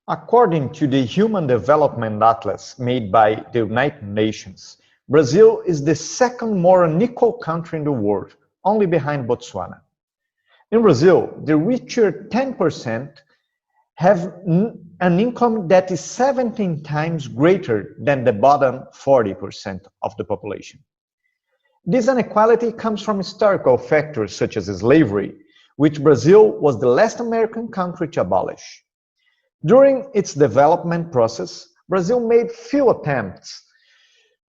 According to the Human Development Atlas made by the United Nations, Brazil is the second more unequal country in the world, only behind Botswana. In Brazil, the richer 10% have an income that is 17 times greater than the bottom 40% of the population. This inequality comes from historical factors such as slavery, which Brazil was the last American country to abolish. During its development process, Brazil made few attempts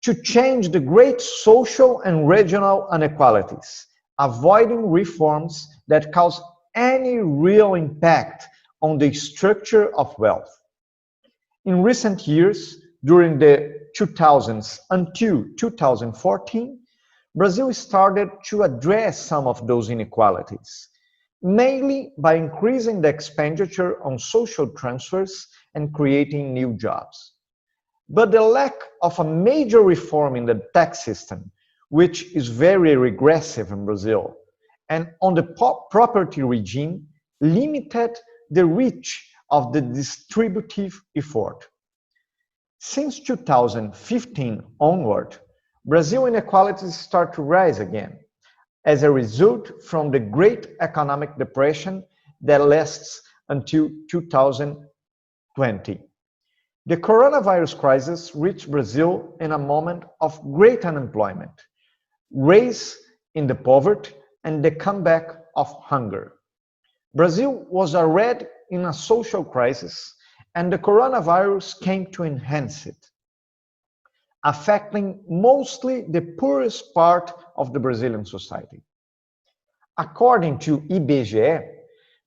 to change the great social and regional inequalities, avoiding reforms that cause any real impact on the structure of wealth. In recent years, during the 2000s until 2014, Brazil started to address some of those inequalities, mainly by increasing the expenditure on social transfers and creating new jobs. But the lack of a major reform in the tax system, which is very regressive in Brazil, and on the property regime, limited the reach of the distributive effort. Since 2015 onward, Brazil inequalities start to rise again, as a result from the Great Economic Depression that lasts until 2020. The coronavirus crisis reached Brazil in a moment of great unemployment, rise in the poverty, and the comeback of hunger. Brazil was already in a social crisis, and the coronavirus came to enhance it, affecting mostly the poorest part of the Brazilian society. According to IBGE,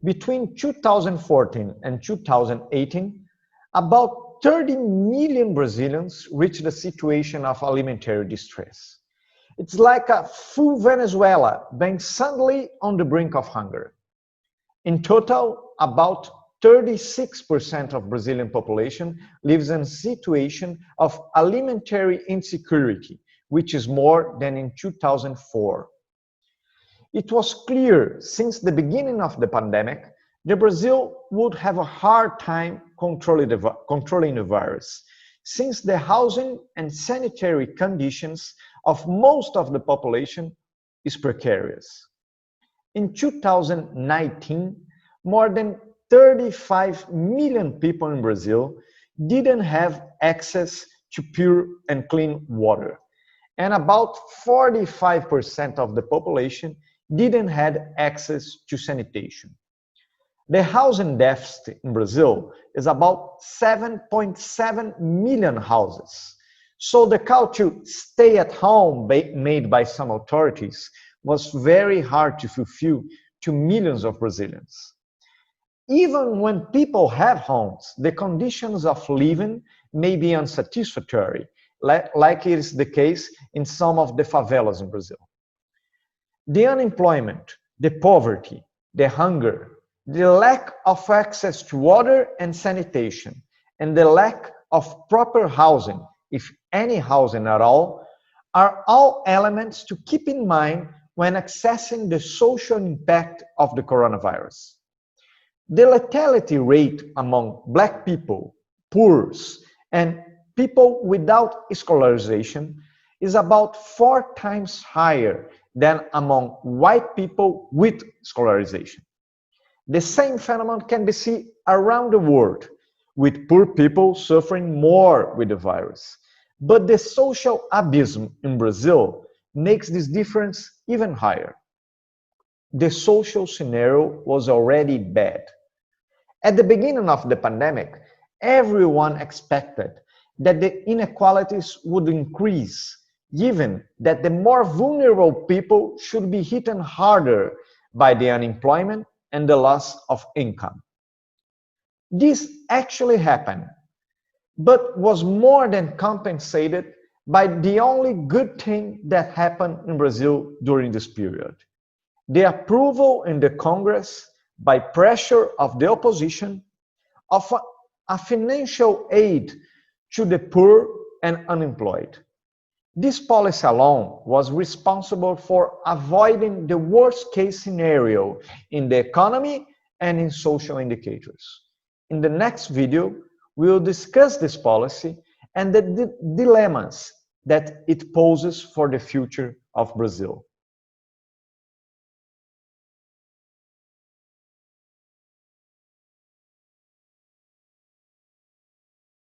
between 2014 and 2018, about 30 million Brazilians reached a situation of alimentary distress. It's like a full Venezuela being suddenly on the brink of hunger. In total, about 36% of Brazilian population lives in a situation of alimentary insecurity, which is more than in 2004. It was clear since the beginning of the pandemic that Brazil would have a hard time controlling the virus, since the housing and sanitary conditions of most of the population is precarious. In 2019, more than 35 million people in Brazil didn't have access to pure and clean water, and about 45% of the population didn't have access to sanitation. The housing deficit in Brazil is about 7.7 million houses. So the call to stay at home made by some authorities was very hard to fulfill to millions of Brazilians. Even when people have homes, the conditions of living may be unsatisfactory, like it is the case in some of the favelas in Brazil. The unemployment, the poverty, the hunger, the lack of access to water and sanitation, and the lack of proper housing, if any housing at all, are all elements to keep in mind when assessing the social impact of the coronavirus. The lethality rate among Black people, poor, and people without scholarization is about 4 times higher than among white people with scholarization. The same phenomenon can be seen around the world, with poor people suffering more with the virus. But the social abysm in Brazil makes this difference even higher. The social scenario was already bad. At the beginning of the pandemic, everyone expected that the inequalities would increase, given that the more vulnerable people should be hit harder by the unemployment and the loss of income. This actually happened, but was more than compensated by the only good thing that happened in Brazil during this period: the approval in the Congress, by pressure of the opposition, of a financial aid to the poor and unemployed. This policy alone was responsible for avoiding the worst case scenario in the economy and in social indicators. In the next video, we will discuss this policy and the dilemmas that it poses for the future of Brazil.